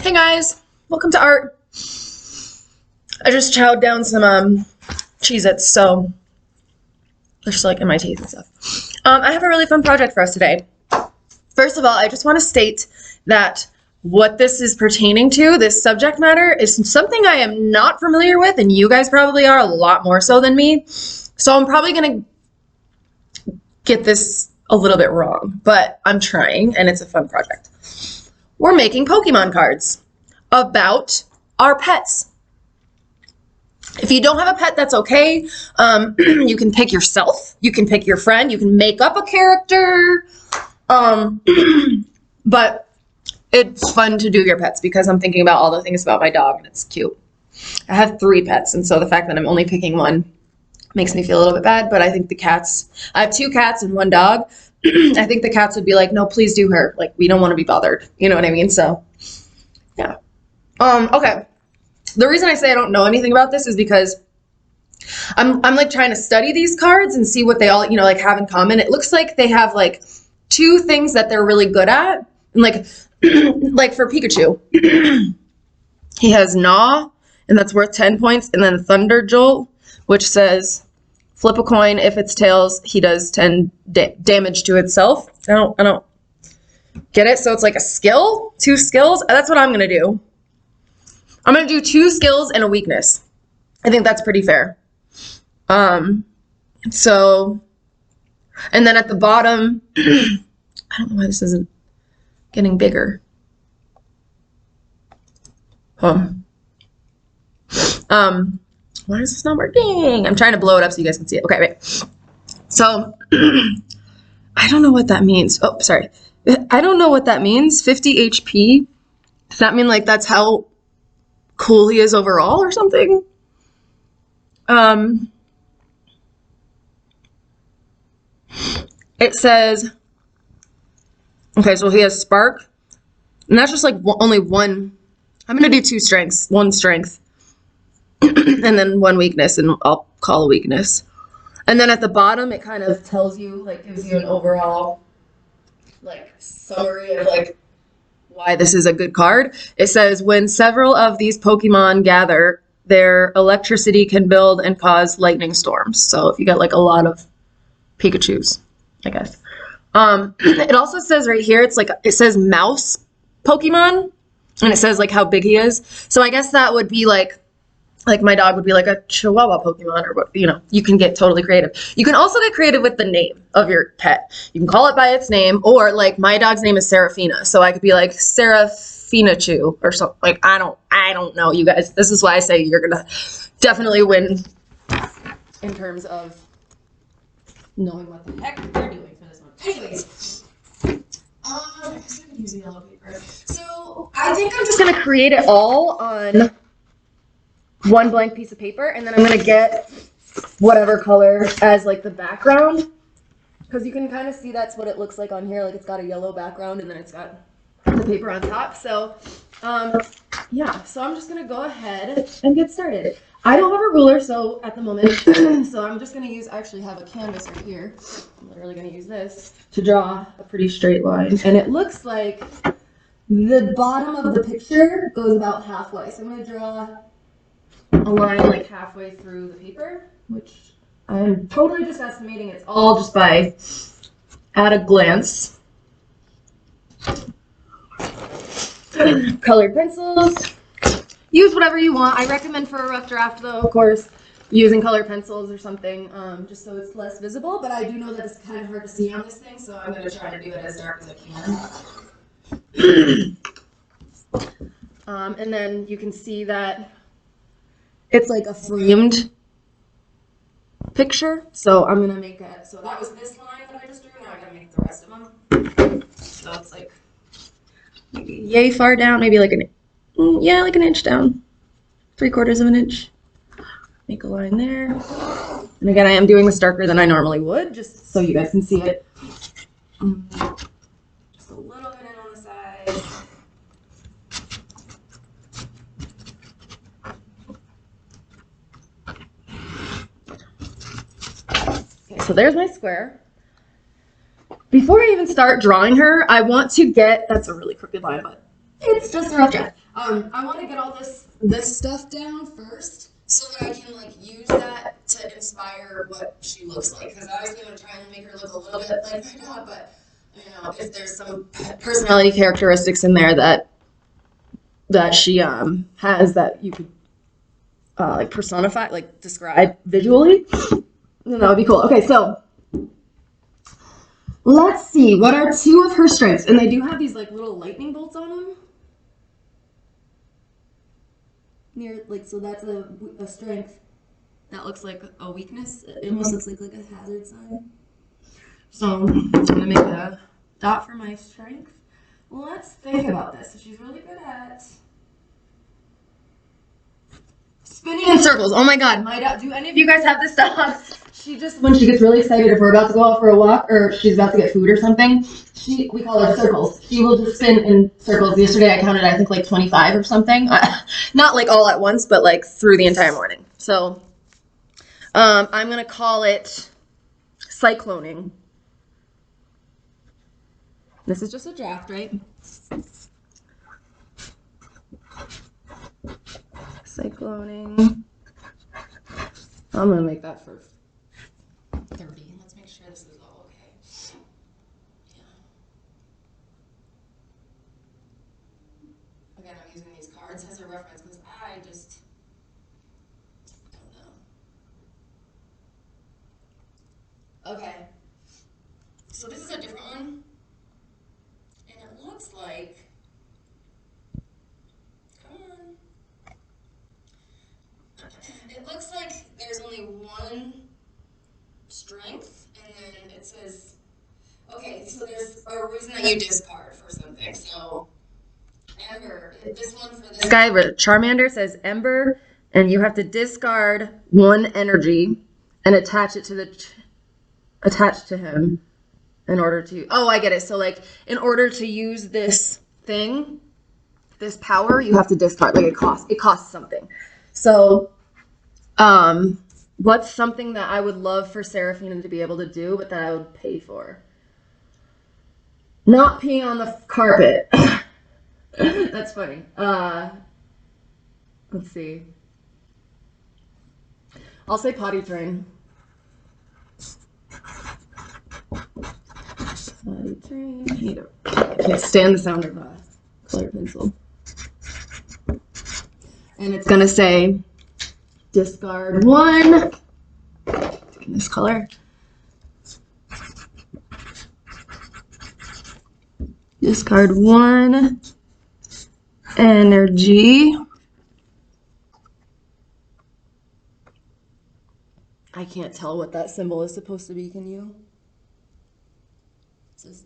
Hey guys, welcome to art. I just chowed down some Cheez-Its, so they're still like in my teeth and stuff. I have a really fun project for us today. First of all, I just want to state that what this is pertaining to, this subject matter, is something I am not familiar with, and you guys probably are a lot more so than me. So I'm probably going to get this a little bit wrong, but I'm trying, and it's a fun project. We're making Pokemon cards about our pets. If you don't have a pet, that's okay. You can pick yourself. You can pick your friend. You can make up a character. But it's fun to do your pets because I'm thinking about all the things about my dog, and it's cute. I have 3 pets, and so the fact that I'm only picking one makes me feel a little bit bad, but I think the cats, I have 2 cats and 1 dog. I think the cats would be like, no, please do her. Like, we don't want to be bothered. You know what I mean? So, yeah. Okay. The reason I say I don't know anything about this is because I'm like trying to study these cards and see what they all, like have in common. It looks like they have like 2 things that they're really good at. And like, like for Pikachu, he has Gnaw, and that's worth 10 points. And then Thunder Jolt, which says flip a coin. If it's tails, he does 10 damage to itself. I don't get it. So it's like a skill, 2 skills. That's what I'm going to do. I'm going to do 2 skills and a weakness. I think that's pretty fair. So, and then at the bottom, I don't know why this isn't getting bigger. Why is this not working? I'm trying to blow it up so you guys can see it. Okay, wait. So, I don't know what that means. Oh, sorry. I don't know what that means. 50 HP. Does that mean like that's how cool he is overall or something? It says, okay, so he has Spark, and that's just like only one. I'm going to do 2 strengths, 1 strength, and then 1 weakness, and I'll call a weakness. And then at the bottom, it kind of tells you, like, gives you an overall, like, summary of, like, why this is a good card. It says, when several of these Pokemon gather, their electricity can build and cause lightning storms. So if you get, like, a lot of Pikachus, I guess. It also says right here, it's like, it says mouse Pokemon, and it says, like, how big he is. So I guess that would be, like my dog would be like a Chihuahua Pokemon, or what, you can get totally creative. You can also get creative with the name of your pet. You can call it by its name, or like my dog's name is Seraphina, so I could be like Seraphinachu or something. Like, I don't know, you guys. This is why I say you're gonna definitely win in terms of knowing what the heck they're doing for this one. Anyways, I guess I could use yellow paper. So I think I'm just gonna create it all on 1 blank piece of paper, and then I'm going to get whatever color as like the background, because you can kind of see that's what it looks like on here. Like, it's got a yellow background, and then it's got the paper on top. So yeah, so I'm just going to go ahead and get started. I don't have a ruler, so at the moment, so I'm just going to use, I actually have a canvas right here. I'm literally going to use this to draw a pretty straight line, and it looks like the bottom of the picture goes about halfway. So I'm going to draw a line like halfway through the paper, which I'm totally just estimating. It's all just by at a glance. Colored pencils. Use whatever you want. I recommend for a rough draft, though, of course, using colored pencils or something, just so it's less visible. But I do know that it's kind of hard to see on this thing, so I'm going to try to do it as dark as I can. And then you can see that it's like a framed picture, so I'm gonna make it. So that was this line that I just drew. Now I gotta make the rest of them. So it's like maybe yay far down, maybe like like an inch down, 3/4 of an inch. Make a line there. And again, I am doing this darker than I normally would, just so you guys can see it. Just a little bit in on the side. So there's my square. Before I even start drawing her, I want to get, that's a really crooked line, but it's just a rough draft. I want to get all this stuff down first so that I can like use that to inspire what she looks like. Because obviously I'm gonna try and make her look a little bit like my dad, but you know, if there's some personality characteristics in there that she has that you could like personify, like describe visually, then that would be cool. Okay, so let's see. What are two of her strengths? And they do have these like little lightning bolts on them. Near, like, so that's a strength that looks like a weakness. It almost looks like a hazard sign. So I'm gonna make a dot for my strength. Let's think about this. So she's really good at spinning in circles. Oh my god, my dog. Do any of you guys have this dog? She just, when she gets really excited, if we're about to go out for a walk or she's about to get food or something, we call her circles. She will just spin in circles. Yesterday I counted, I think, like 25 or something. Not like all at once, but like through the entire morning. So I'm going to call it cycloning. This is just a draft, right? Cycloning. I'm going to make that for 30. Let's make sure this is all okay. Yeah. Again, I'm using these cards as a reference because I just don't know. Okay. So this is a different one. And it looks like, come on. It looks like there's only one strength, and then it says, okay, so there's a reason that you discard for something. So, Ember, this one for this guy, Charmander, says Ember, and you have to discard one energy and attach it to him in order to, oh, I get it. So, like, in order to use this thing, this power, you have to discard, like, it costs something. So, what's something that I would love for Seraphina to be able to do, but that I would pay for? Not peeing on the carpet. That's funny. Let's see. I'll say potty train. Potty train. I can't stand the sound of colored pencil. And it's gonna say discard one. In this color. Discard one energy. I can't tell what that symbol is supposed to be, can you? It says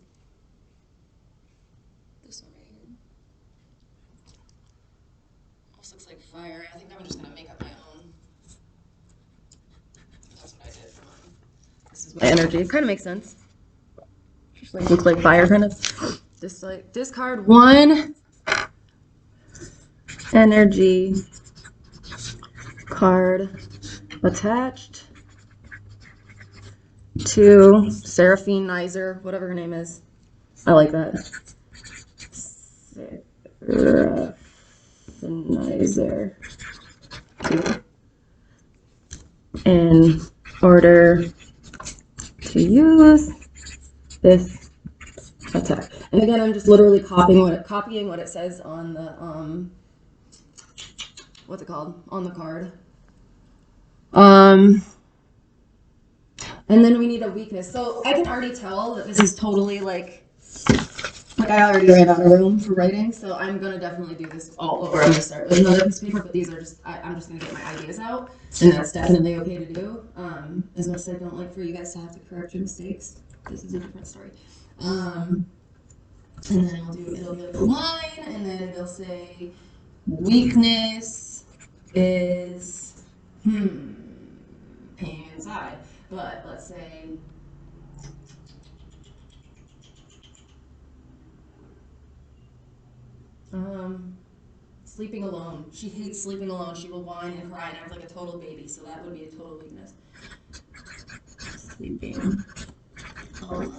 this one right here. Almost looks like fire. I think I'm just gonna make up my own. That's what I did for mine. This is my energy. It kind of makes sense. Just like looks like fire, kind of. Just like discard one energy card attached to Seraphine Nizer, whatever her name is. I like that. Seraphinizer. In order to use this attack. And again, I'm just literally copying what it says on the what's it called? On the card. And then we need a weakness. So I can already tell that this is totally like I already ran out of room for writing, so I'm gonna definitely do this all over. I'm gonna start with another piece of paper, but these are just I'm just gonna get my ideas out, and that's definitely okay to do. As much as I don't like for you guys to have to correct your mistakes, this is a different story. And then it'll be like a line, and then it'll say weakness is pain inside. But let's say sleeping alone. She hates sleeping alone. She will whine and cry and act like a total baby. So that would be a total weakness. Sleeping alone.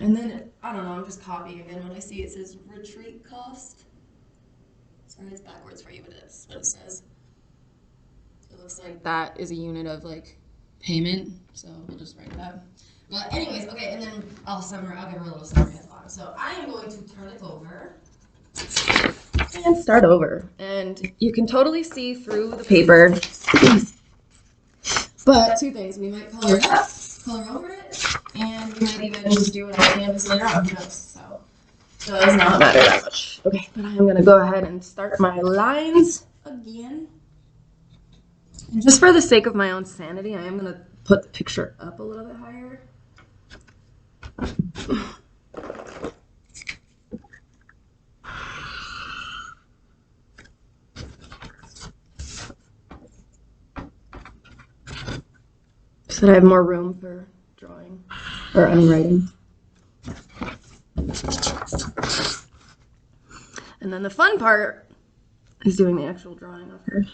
And then, I don't know, I'm just copying again. When I see it says retreat cost. Sorry, it's backwards for you, but it's what it says. It looks like that is a unit of like payment, so we'll just write that. But anyways, okay, and then I'll give her a little summary at the bottom. So I am going to turn it over and start over. And you can totally see through the paper. But two things, we might color it up, color over it, and we might even just do it on canvas later on, who knows, so it does not matter that much. Okay, but I'm gonna go ahead and start my lines again. And just for the sake of my own sanity, I am gonna put the picture up a little bit higher. So that I have more room for drawing, or writing. And then the fun part is doing the actual drawing of her.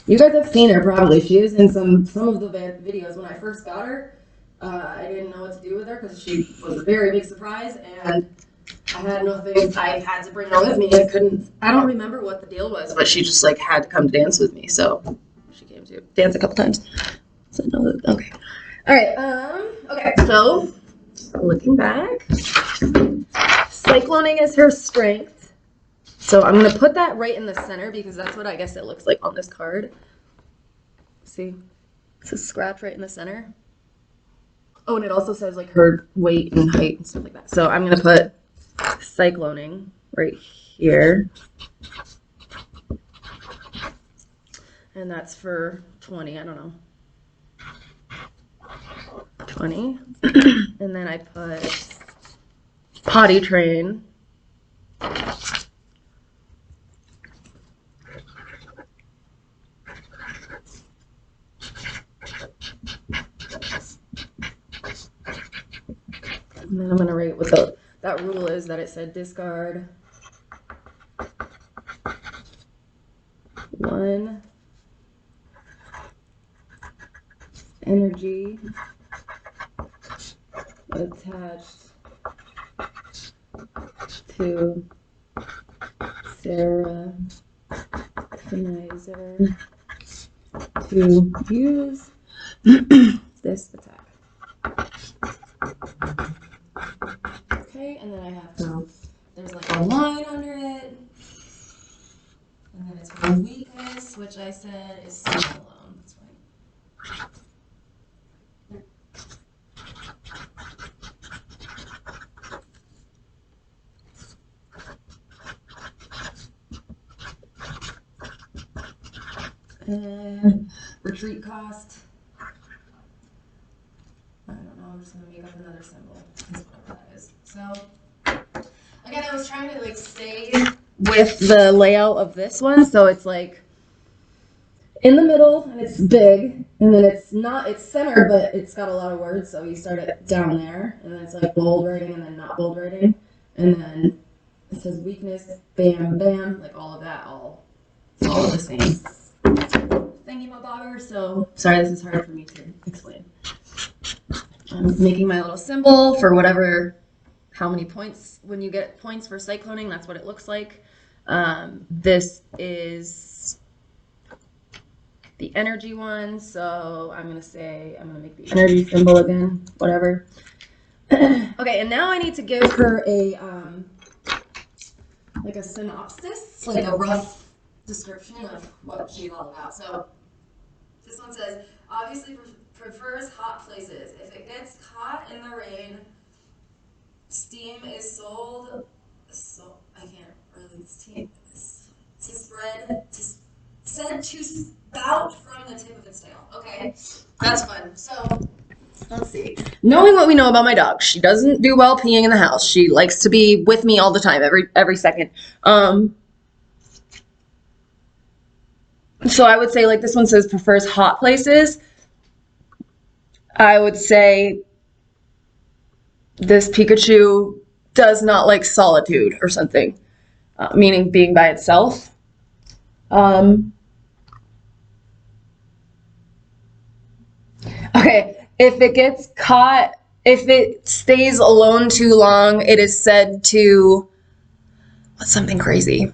You guys have seen her probably. She is in some of the videos. When I first got her, I didn't know what to do with her because she was a very big surprise, and I had nothing. I had to bring her with me. I don't remember what the deal was, but she just like had to come dance with me. So she came to dance a couple times. So no, okay. All right. Okay. So looking back, cycloning is her strength. So I'm going to put that right in the center because that's what I guess it looks like on this card. See? It's a scratch right in the center. Oh, and it also says like her weight and height and stuff like that. So I'm going to put cycloning right here. And that's for 20, I don't know. 20. And then I put potty train. And then I'm going to write what that rule is that it said discard 1 energy attached to Sarah Knizer to use this attack. Okay, and then I have there's like a line under it, and then it's her weakness, which I said is standing alone. That's right. And retreat cost. I don't know, I'm just gonna make up another symbol. That's whatever that is. So again, I was trying to like stay with the layout of this one, so it's like in the middle and it's big, and then it's center, but it's got a lot of words, so you start it down there, and then it's like bold writing and then not bold writing, and then it says weakness, bam, bam, like all of that, it's all the same thingy-mabobber. So sorry, this is hard for me to explain. I'm making my little symbol for how many points, when you get points for cycloning, that's what it looks like. This is the energy one, so I'm going to make the energy symbol again, whatever. Okay, and now I need to give her like a synopsis, like a rough description of what she's all about. So this one says, obviously prefers hot places. If it gets caught in the rain, steam is sold, so I can't really steam to spread, said to spout from the tip of its tail. Okay, that's fun. So let's see. Knowing what we know about my dog, she doesn't do well peeing in the house. She likes to be with me all the time, every second. So I would say, like this one says prefers hot places. I would say this Pikachu does not like solitude or something, meaning being by itself. Okay, if it stays alone too long, it is said to What's something crazy?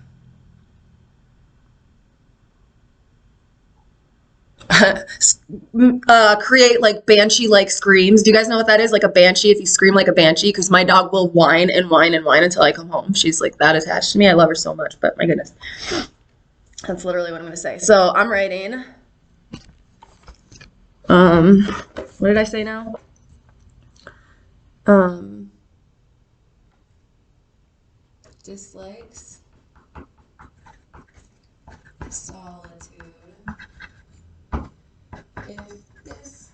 Create like banshee like screams. Do you guys know what that is? Like a banshee, if you scream like a banshee, because my dog will whine and whine and whine until I come home. She's like that attached to me. I love her so much, but my goodness. That's literally what I'm gonna say. So I'm writing. What did I say now? Dislikes solitude. If this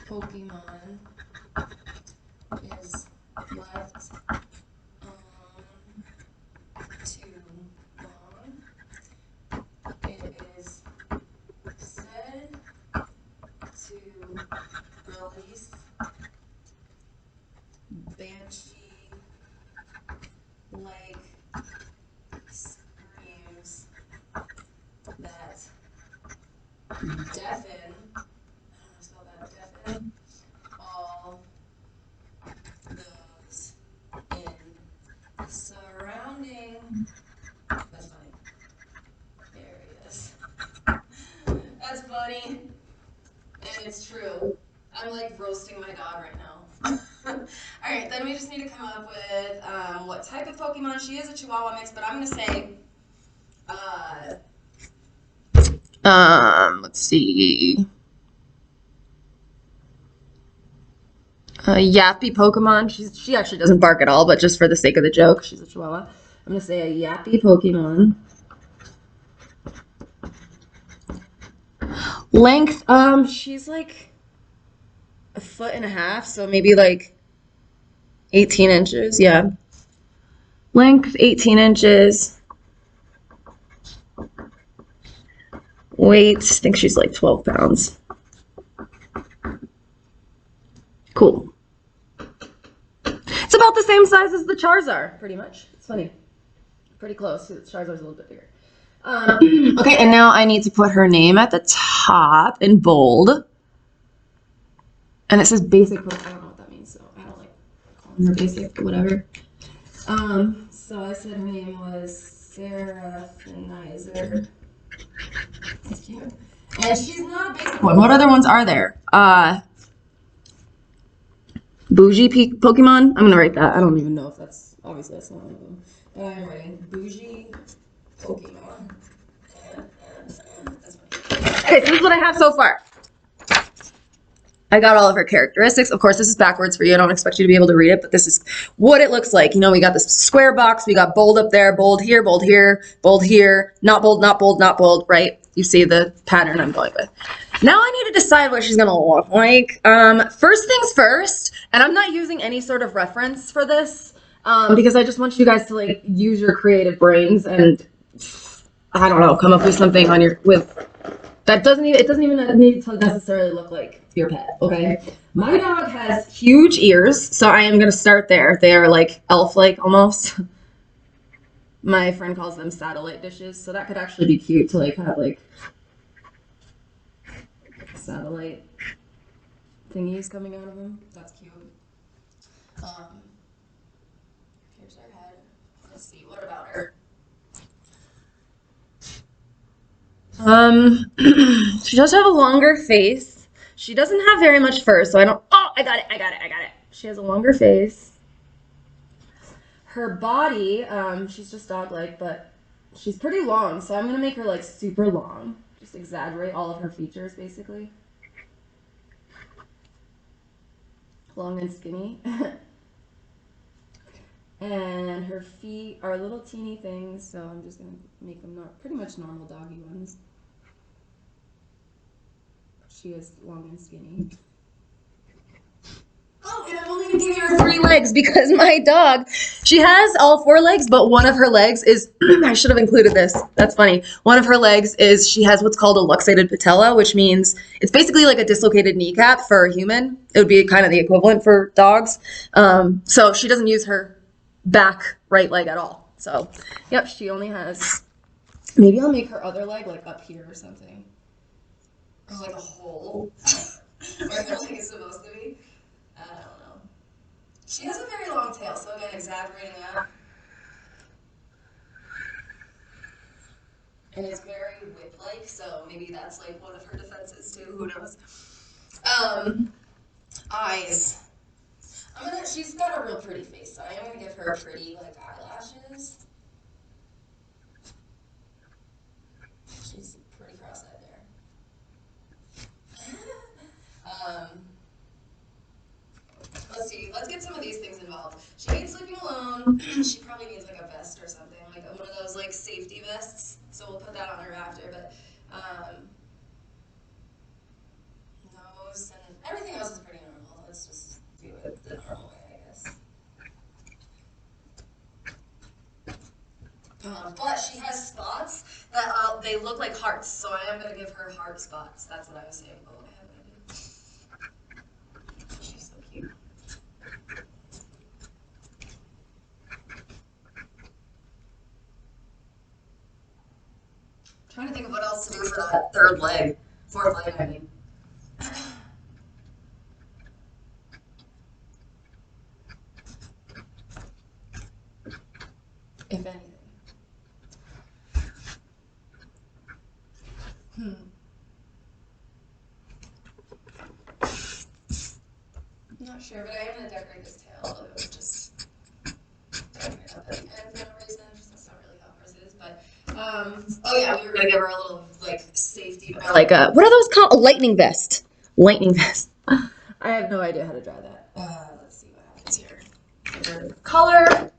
Pokemon is left too long, it is said to release banshee like screams that deafen, I don't know how to spell that, deafen all those in surrounding, that's funny, areas. That's funny. And it's true. I'm like roasting my dog right now. Alright, then we just need to come up with what type of Pokemon. She is a Chihuahua mix, but I'm gonna say let's see. A yappy Pokemon. She actually doesn't bark at all, but just for the sake of the joke, she's a Chihuahua. I'm gonna say a yappy Pokemon. Length, she's like a foot and a half, so maybe like 18 inches, yeah. Length, 18 inches. Weight, I think she's like 12 pounds. Cool. It's about the same size as the Charizard, pretty much. It's funny. Pretty close. The Charizard's a little bit bigger. Okay, and now I need to put her name at the top in bold. And it says basic Pokemon. I don't know what that means, so I don't like calling her basic, but whatever. So I said her name was Seraphinizer. That's cute. And she's not a basic one. What other ones are there? Bougie Pokemon? I'm gonna write that. I don't even know if that's, obviously that's not one of them. But I'm writing Bougie Pokemon. That's funny. Okay, so this is what I have so far. I got all of her characteristics. Of course, this is backwards for you. I don't expect you to be able to read it, but this is what it looks like. You know, we got this square box. We got bold up there, bold here, bold here, bold here, not bold, not bold, not bold, right? You see the pattern I'm going with. Now I need to decide what she's going to look like. First things first, and I'm not using any sort of reference for this because I just want you guys to like use your creative brains and I don't know, come up with something on your that doesn't even need to necessarily look like your pet, okay? My dog has huge ears, so I am going to start there. They are like elf-like almost. My friend calls them satellite dishes, so that could actually be cute to like have like satellite thingies coming out of them. That's cute. Here's her head. Let's see, what about her? She does have a longer face. She doesn't have very much fur, so I don't. Oh, I got it. She has a longer face. Her body, she's just dog-like, but she's pretty long, so I'm gonna make her like super long. Just exaggerate all of her features, basically. Long and skinny. And her feet are little teeny things, so I'm just gonna make them pretty much normal doggy ones. She is long and skinny. Oh, and I'm only gonna give her 3 legs because my dog, she has all 4 legs, but one of her legs is, I should have included this. That's funny. One of her legs is, she has what's called a luxated patella, which means it's basically like a dislocated kneecap for a human. It would be kind of the equivalent for dogs. So she doesn't use her back right leg at all. So, yep, she only has, maybe I'll make her other leg like up here or something. Or like a hole where her leg is supposed to be. I don't know. She has a very long tail, so again, exaggerating that. and is very whip-like, so maybe that's like one of her defenses too. Who knows? Eyes. She's got a real pretty face, so I am gonna give her pretty like eyelashes. She's pretty cross-eyed there. Let's see. Let's get some of these things involved. She ain't sleeping alone. She probably needs like a vest or something, like one of those like safety vests. So we'll put that on her after. But nose and everything else is pretty normal. Let's just do it the normal way, I guess. But she has spots that they look like hearts, so I am gonna give her heart spots. That's what I was saying. Oh, I have an idea. She's so cute. Trying to think of what else to do for that fourth leg, I mean. If anything. I'm not sure, but I am going to decorate this tail, although it was just decorate it up at the end for no reason, just that's not really how hers is, but, oh yeah, we were going to give her a little, like, safety, like, what are those called? A lightning vest. Lightning vest. I have no idea how to draw that. Let's see what happens here. Color.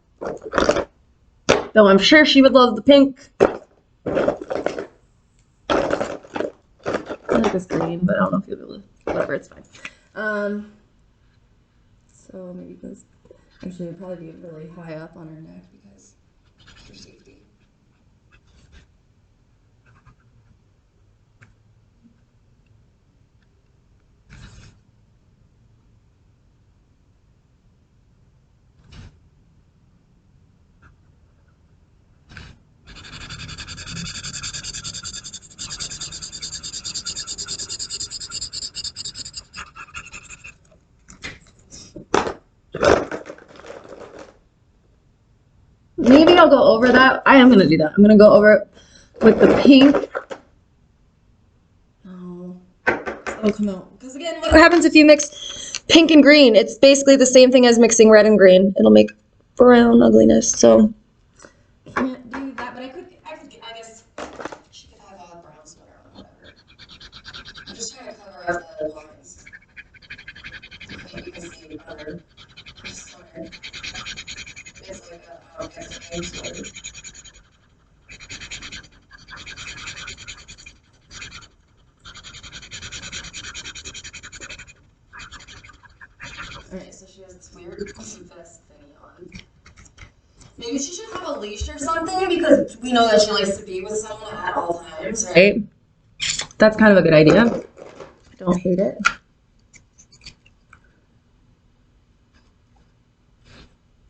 Though I'm sure she would love the pink. I like this green, but I don't know if you'll be able to, whatever, it's fine. So maybe this, actually it'd probably be really high up on her neck because for safety. Maybe I'll go over that. I am going to do that. I'm going to go over it with the pink. Oh, it'll come out. Because again, what happens if you mix pink and green? It's basically the same thing as mixing red and green. It'll make brown ugliness. So can't do that, but I guess she could have a brown sweater on, whatever. I'm just trying to cover up the lines. Maybe you can see better. Sweater. It's like a X-ray sweater. Alright, so she has this weird vest thingy on. Maybe she should have a leash or something because we know that she likes to be with someone at all times, right? That's kind of a good idea. I don't hate it.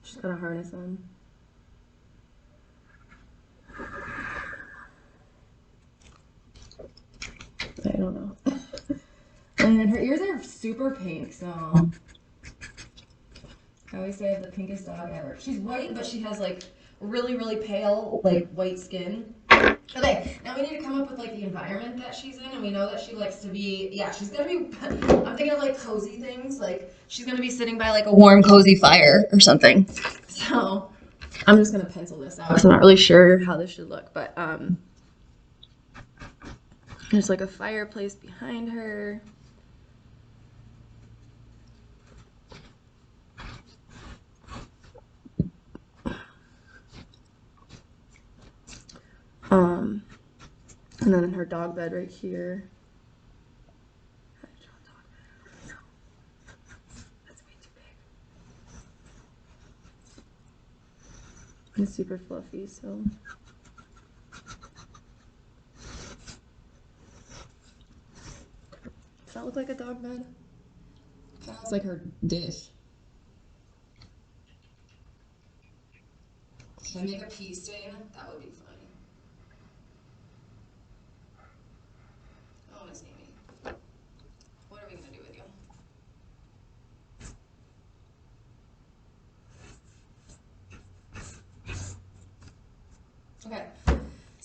She's got a harness on. I don't know. And her ears are super pink, so I always say I have the pinkest dog ever. She's white, but she has like really, really pale, like white skin. Okay, now we need to come up with like the environment that she's in, and we know that she likes to be, yeah, she's gonna be, I'm thinking of like cozy things, like she's gonna be sitting by like a warm, cozy fire or something. So I'm just gonna pencil this out because I'm not really sure how this should look, but there's like a fireplace behind her. And then her dog bed right here. That's way too big. It's super fluffy, so. Does that look like a dog bed? Kind of looks like her dish. Can I make a pea stain? That would be funny. Oh, Miss Amy. What are we gonna do with you? Okay.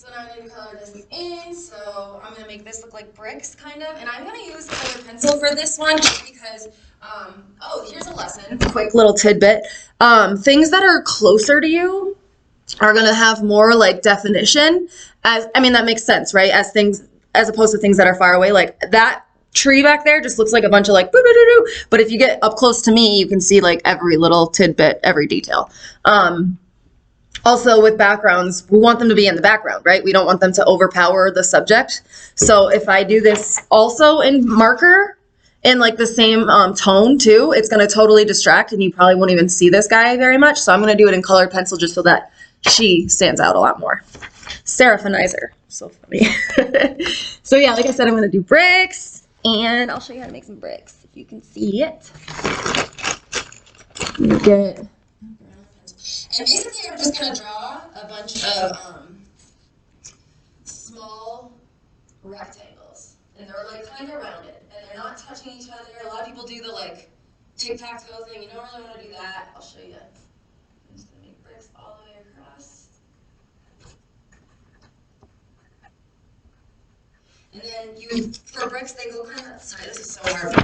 So now I need to color this in, so I'm gonna make this look like bricks, kind of, and I'm gonna use colored pencil for this one just because, oh, here's a lesson, quick little tidbit. Things that are closer to you are gonna have more like definition, I mean, that makes sense, right? As opposed to things that are far away, like that tree back there just looks like a bunch of like, boo, boo, boo, boo. But if you get up close to me, you can see like every little tidbit, every detail. Also with backgrounds, we want them to be in the background, right? We don't want them to overpower the subject. So if I do this also in marker in like the same tone too, it's going to totally distract and you probably won't even see this guy very much. So I'm going to do it in colored pencil just so that she stands out a lot more. Seraphinizer. So funny. So yeah, like I said, I'm going to do bricks and I'll show you how to make some bricks if you can see it. You get... And basically, I'm just going to draw a bunch of small rectangles. And they're like kind of rounded. And they're not touching each other. A lot of people do the like tic-tac-toe thing. You don't really want to do that. I'll show you. I'm just going to make bricks all the way across. And then you, for bricks, they go kind of, sorry, this is so hard.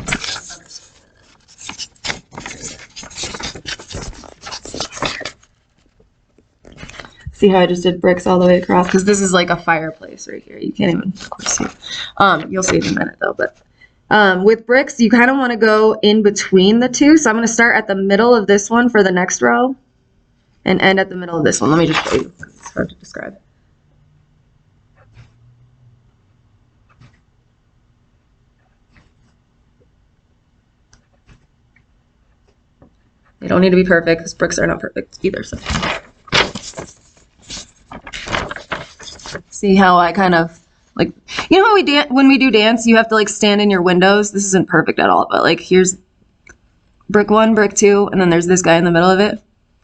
See how I just did bricks all the way across? Because this is like a fireplace right here. You can't even, of course, see. You'll see it in a minute though. But with bricks, you kind of want to go in between the two. So I'm going to start at the middle of this one for the next row and end at the middle of this one. Let me just show you because it's hard to describe. They don't need to be perfect because bricks are not perfect either. So. See how I kind of like, you know how when we do dance, you have to like stand in your windows. This isn't perfect at all, but like here's brick 1, brick 2, and then there's this guy in the middle of it.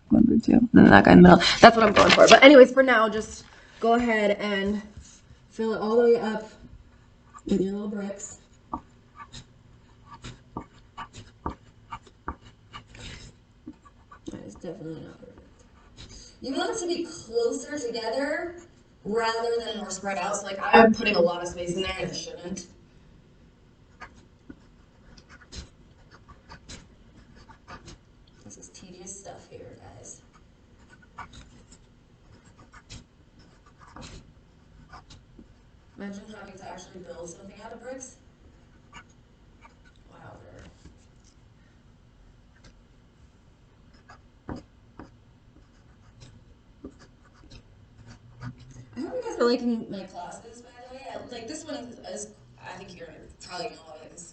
1, brick 2, and then that guy in the middle. That's what I'm going for. But anyways, for now, just go ahead and fill it all the way up with your little bricks. That is definitely not perfect. You want it to be closer together rather than more spread out. So like I'm putting a lot of space in there and I shouldn't. This is tedious stuff here, guys. Imagine having to actually build something out of bricks. Wow. I hope you guys are liking my classes, by the way. Like this one is, I think you're probably gonna love it because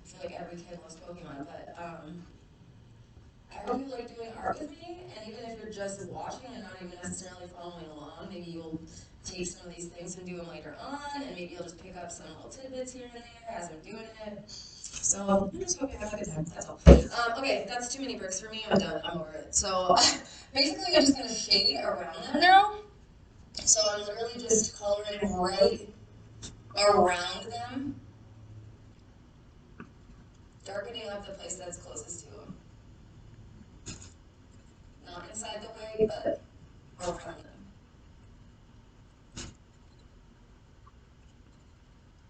I feel like every kid loves Pokemon. But I hope you like doing art with me, and even if you're just watching and not even necessarily following along, maybe you'll take some of these things and do them later on, and maybe you'll just pick up some little tidbits here and there as I'm doing it. So I just hope you have a good time. That's all. Okay, that's too many bricks for me. I'm done. I'm over it. So basically, I'm just gonna shade around them now. So I'm literally just coloring right around them, darkening up the place that's closest to them. Not inside the way, but around them.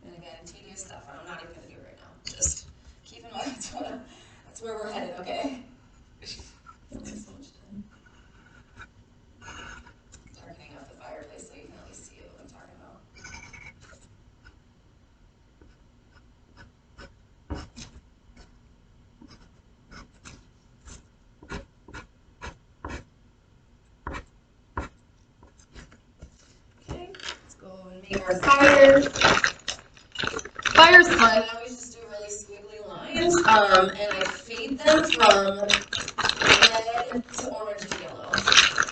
And again, tedious stuff. I'm not even going to do it right now. Just keep in mind that's where we're headed, okay? So much time. Darkening up the fireplace so you can at least see what I'm talking about. Okay, let's go and make our fire. Fire's fun. I always just do really squiggly lines, and I fade them from red to orange to yellow.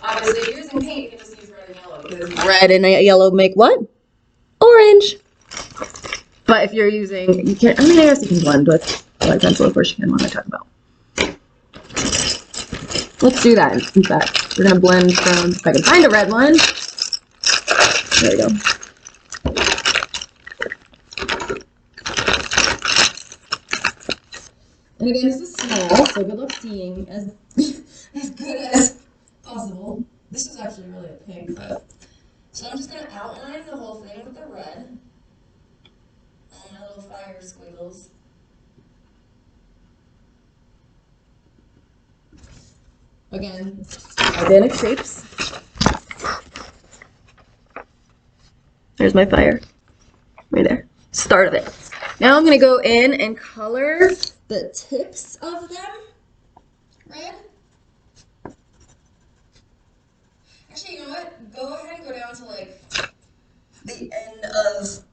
Obviously, if you're using paint, you can just use red and yellow because red and yellow make what? Orange. But if you're using, you can't. I mean, I guess you can blend with colored pencil, of course you can. What am I talking about? Let's do that. In fact, we're gonna blend from. If I can find a red one. There we go. And again, this is small, so good luck seeing as good as possible. This is actually really a pink, but So I'm just going to outline the whole thing with the red. All my little fire squiggles. Again, organic shapes. There's my fire. Right there. Start of it. Now I'm going to go in and color the tips of them red. Actually, you know what? Go ahead and go down to like the end of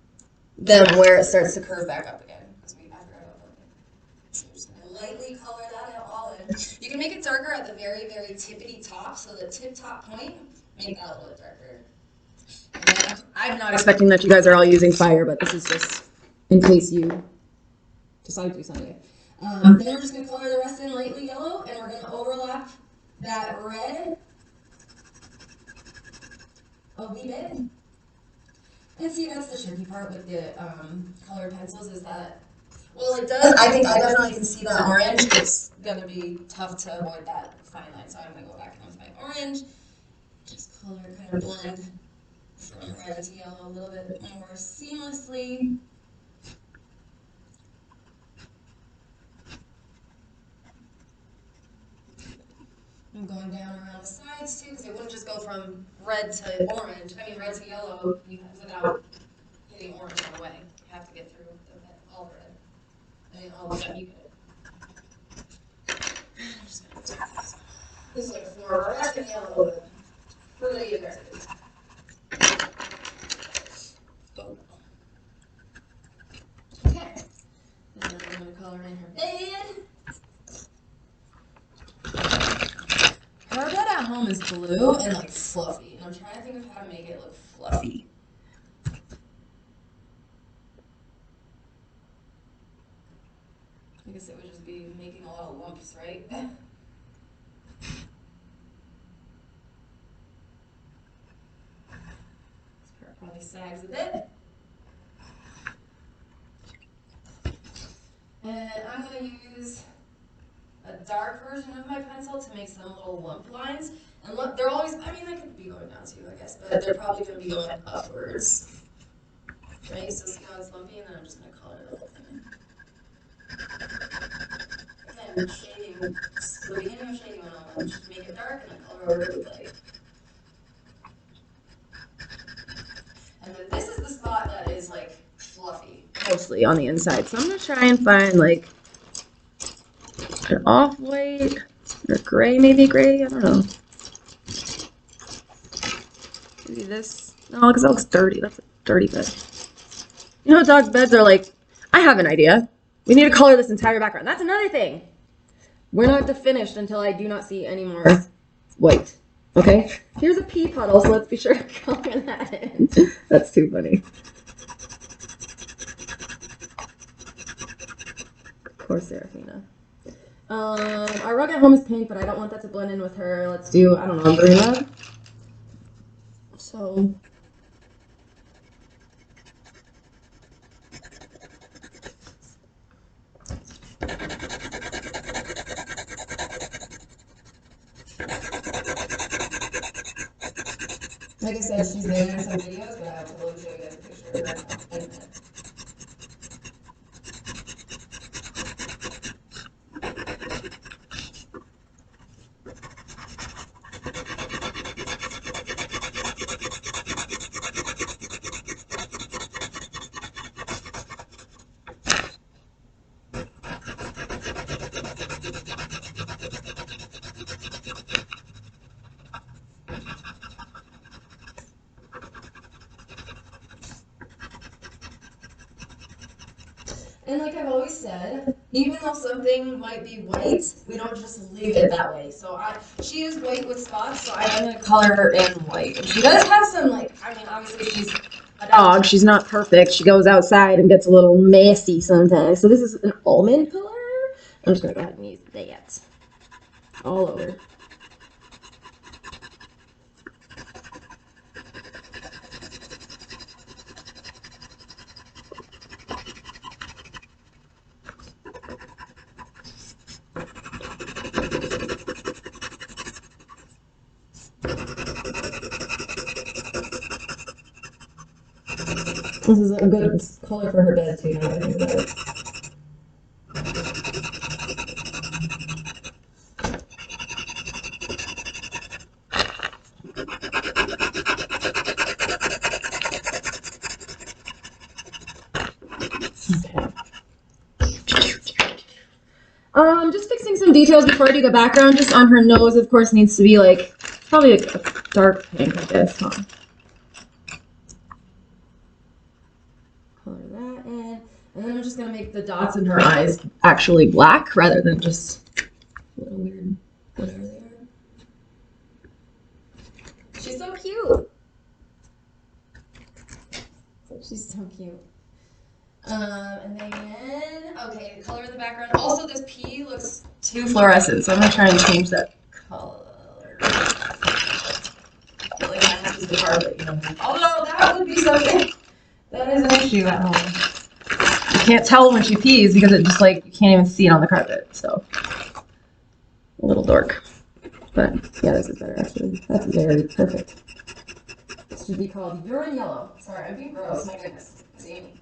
them where it starts to curve back up again. Because I forgot about that. So I'm just going to lightly color that out all in. You can make it darker at the very, very tippity top. So the tip top point, make that a little bit darker. And I'm not expecting that you guys are all using fire, but this is just in case you decide to someday. Then we're just going to color the rest in lightly yellow, and we're going to overlap that red a wee bit. And see, that's the tricky part with the colored pencils is that, well, it does, I think I definitely can see that orange. It's going to be tough to avoid that fine line, so I'm going to go back in with my orange. Just color kind of blend from red to yellow a little bit more seamlessly. I'm going down around the sides too, because it wouldn't just go from red to orange, red to yellow without hitting orange on the way. You have to get through all the red. And then all of a sudden you get it. This is like a fluorescent yellow, really aggressive. Okay. And then I'm going to color in her bed. Her bed at home is blue and like fluffy, and I'm trying to think of how to make it look fluffy. I guess it would just be making a lot of lumps, right? This part probably sags a bit. And I'm going to use a dark version of my pencil to make some little lump lines. And look, they're always, they could be going down too, I guess, but they're probably going to be going upwards. Right? So see how it's lumpy, and then I'm just going to color the whole thing. Again, shading, the beginning of shading on all of them, just make it dark and then color over really light. And then this is the spot that is like fluffy. Mostly on the inside. So I'm going to try and find like an off-white or gray, maybe gray, I don't know. Maybe this. No, because that looks dirty. That's a dirty bed. You know, dogs' beds are like, I have an idea. We need to color this entire background. That's another thing. We're not finished until I do not see any more white. Okay? Here's a pea puddle, so let's be sure to color that in. That's too funny. Poor Serafina. Our rug at home is pink, but I don't want that to blend in with her. Let's do, I don't know, green rug. So... Like I said, she's made in some videos, but I'll totally show you guys a picture of her in a minute. And like I've always said, even though something might be white, we don't just leave it that way. So she is white with spots, so I'm going to color her in white. And she does have some, obviously she's a dog. She's not perfect. She goes outside and gets a little messy sometimes. So this is an almond color. I'm just going to go ahead and use that all over. This is a good color for her bed too. Now that I think about it. Just fixing some details before I do the background. Just on her nose, of course, needs to be like probably a dark pink, I guess, huh? Color that in, and then I'm just gonna make the dots in her eyes actually black rather than just a little weird whatever they are. She's so cute. She's so cute. And then, okay, the color of the background. Also, this P looks too fluorescent, so I'm gonna try and change that color. It like matches the carpet, you know. Although that would be something that is an issue at home. You can't tell when she pees because it just like you can't even see it on the carpet. So a little dork. But yeah, this is better actually. That's very perfect. This should be called urine yellow. Sorry, I'm being gross. My goodness, it's Amy.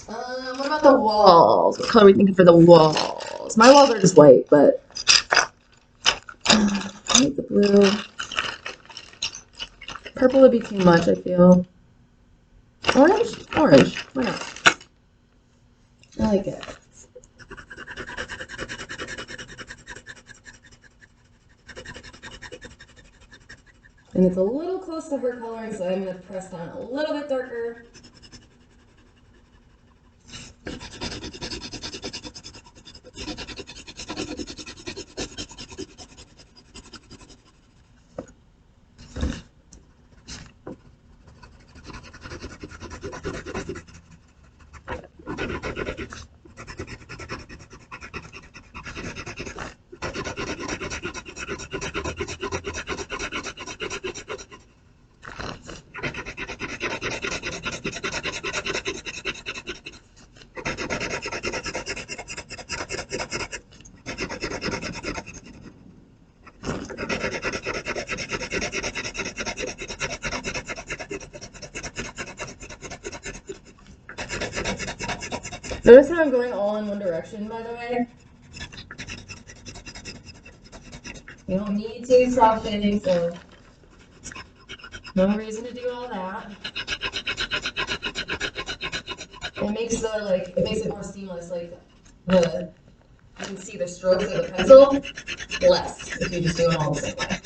What about the walls? What color are we thinking for the walls? My walls are just white, but I like the blue. Purple would be too much, I feel. Orange? Orange. Why not? I like it. And it's a little close to her coloring, so I'm going to press down a little bit darker. Notice how I'm going all in one direction, by the way? You don't need to stop fitting, so no reason to do all that. It makes it makes it more seamless, like you can see the strokes of the pencil less if you just do them all the same way.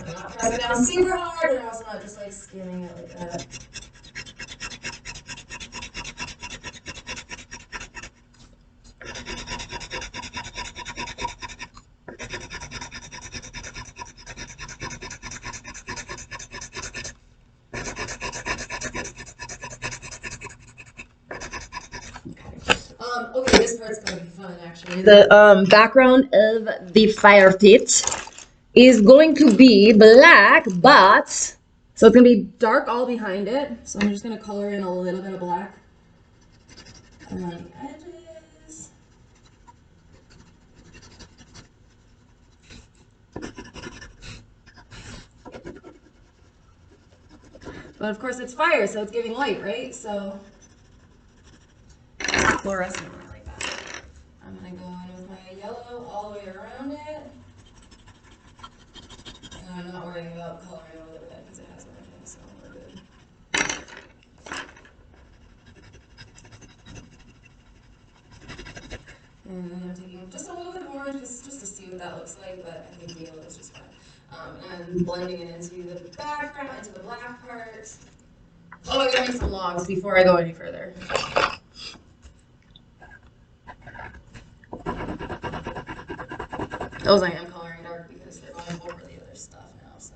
I'm not pressing down super hard, and I'm also not just like skimming it like that. Okay, this part's gonna be fun actually. The background of the fire pit is going to be black, but so it's gonna be dark all behind it. So I'm just gonna color in a little bit of black around the edges. But of course it's fire, so it's giving light, right? So fluorescent like that. I'm gonna go in with my yellow all the way around it. And I'm not worrying about coloring over the red because it has everything, so we're good. And I'm taking just a little bit of orange just to see what that looks like, but I think the yellow is just fine. And blending it into the background, into the black part. Oh, I gotta make some logs before I go any further. Those I am coloring dark because they're going over the other stuff now, so.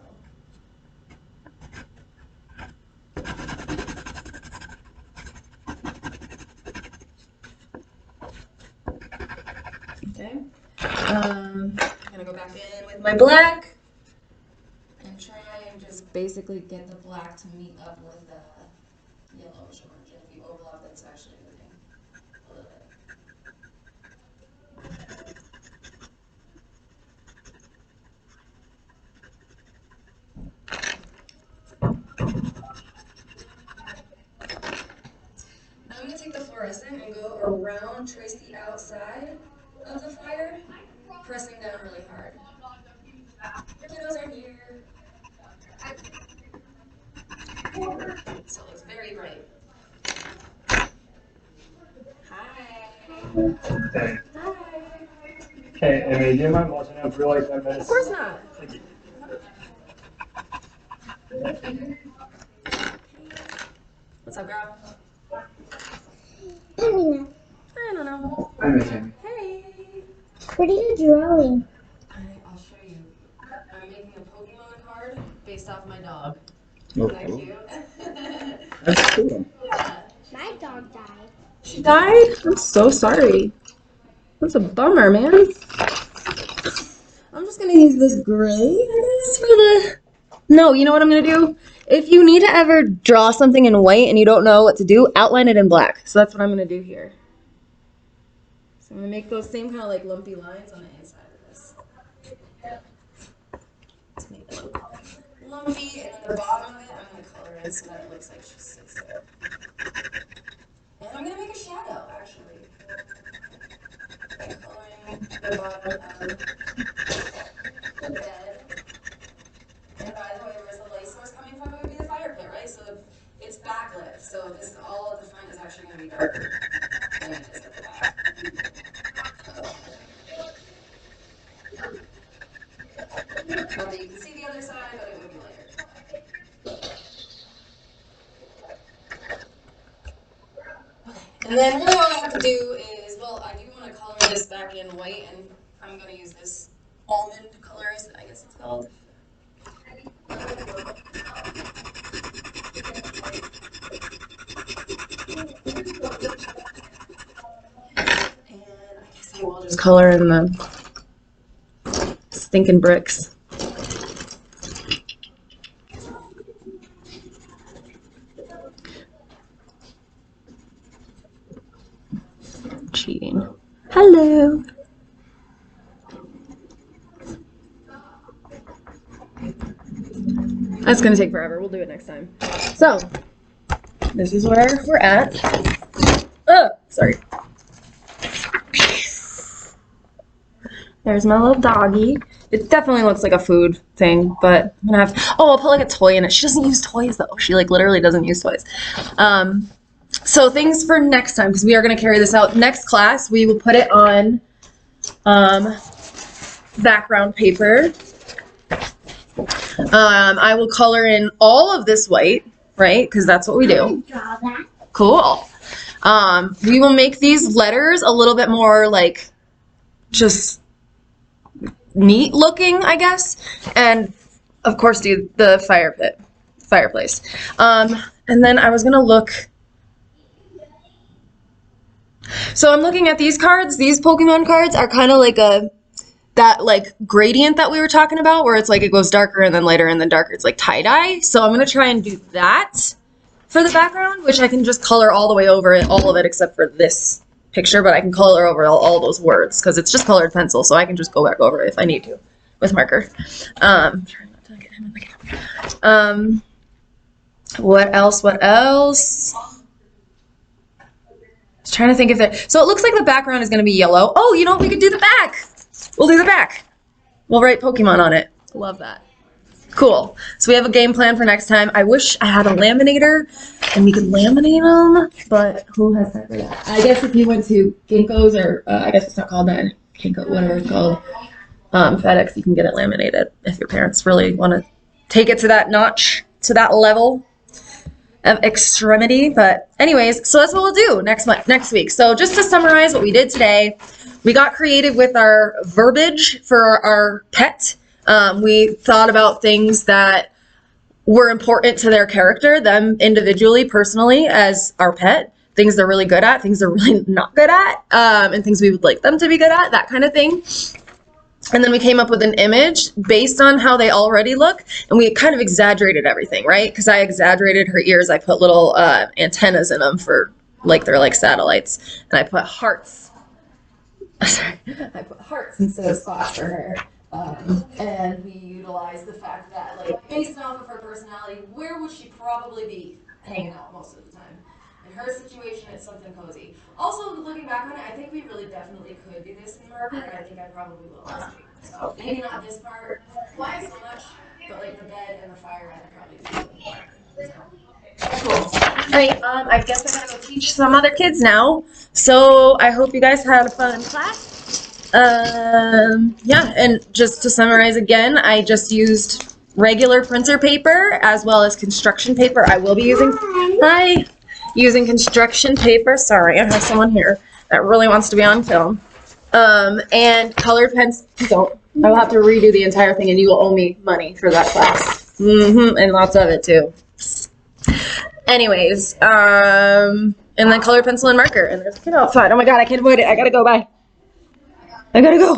Okay. I'm gonna go back in with my black and try and just basically get the black to meet up with the yellowish orange. And if you overlap, that's actually a good thing. A little bit. Windows are here. So it's very bright. Hi. Okay. Hi. Okay, Amy, do you mind watching out for like 10 minutes? Of course not. Thank you. What's up, girl? Amina, I don't know. Hi, Miss Amy. Hey. what are you drawing? I'll show you. I'm making a Pokemon card based off my dog. Oh, Isn't that cute? that's cool. Yeah. My dog died. She died? I'm so sorry. That's a bummer, man. I'm just gonna use this gray, I guess, for the... No, you know what I'm gonna do? If you need to ever draw something in white and you don't know what to do, outline it in black. So that's what I'm gonna do here. So I'm gonna make those same kind of like lumpy lines on the inside of this. To make it look lumpy, and then the bottom of it, I'm gonna color in so that it looks like she sits there. And I'm gonna make a shadow, actually. By coloring the bottom of the bed. And by the way, where's the light source coming from? It would be the fire pit, right? So it's backlit. So this all of the front is actually going to be darker than it is at the back. Not that you can see the other side, but it would be lighter. And then really all I have to do is, well, I do want to color this back in white, and I'm going to use this almond color, I guess it's called. And I guess I will just color in the stinking bricks. Cheating. Hello. That's gonna take forever. We'll do it next time. So, this is where we're at. Sorry. There's my little doggy. It definitely looks like a food thing, but I'm gonna have to, oh, I'll put like a toy in it. She doesn't use toys though. She like literally doesn't use toys. So things for next time, because we are gonna carry this out. Next class, we will put it on background paper. I will color in all of this white, right? Because that's what we do. Draw that. Cool. We will make these letters a little bit more like just neat looking, I guess. And of course do the fireplace. And then I was gonna look. So I'm looking at these cards. These Pokemon cards are kind of like that like gradient that we were talking about, where it's like it goes darker and then lighter and then darker. It's like tie-dye. So I'm gonna try and do that for the background, which I can just color all the way over it, all of it except for this picture, but I can color over all those words because it's just colored pencil, so I can just go back over it if I need to with marker. Trying not to get him in the camera. What else? Just trying to think if it. So it looks like the background is going to be yellow. Oh, you know what? We could do the back. We'll do the back. We'll write Pokemon on it. Love that. Cool. So we have a game plan for next time. I wish I had a laminator and we could laminate them, but who has time for that? I guess if you went to Kinko's or I guess it's not called that, Kinko, whatever it's called, FedEx, you can get it laminated if your parents really want to take it to that notch, to that level of extremity. But anyways, so that's what we'll do next week. So just to summarize what we did today, we got creative with our verbiage for our pet. We thought about things that were important to their character, them individually, personally, as our pet, things they're really good at, things they're really not good at, and things we would like them to be good at, that kind of thing. And then we came up with an image based on how they already look, and we kind of exaggerated everything, right? Because I exaggerated her ears. I put little antennas in them for, like, they're like satellites. And I put hearts. Sorry. I put hearts instead of spots for her. And we utilized the fact that, like, based off of her personality, where would she probably be hanging out most of the time? And her situation, it's something cozy. Also, looking back on it, I think we really definitely could do this in marker, and I think I probably will last week. So maybe not this part, quite so much, but like the bed and the fire, I could probably do in marker. Cool. All right, I guess I gotta go teach some other kids now. So I hope you guys had a fun class. Yeah, and just to summarize again, I just used regular printer paper as well as construction paper. I will be using construction paper. Sorry, I have someone here that really wants to be on film. And colored pens. Don't. I will have to redo the entire thing, and you will owe me money for that class. And lots of it too. Anyways, and then colored pencil and marker. And there's a kid outside. Oh my god, I can't avoid it. I gotta go. Bye. I gotta go.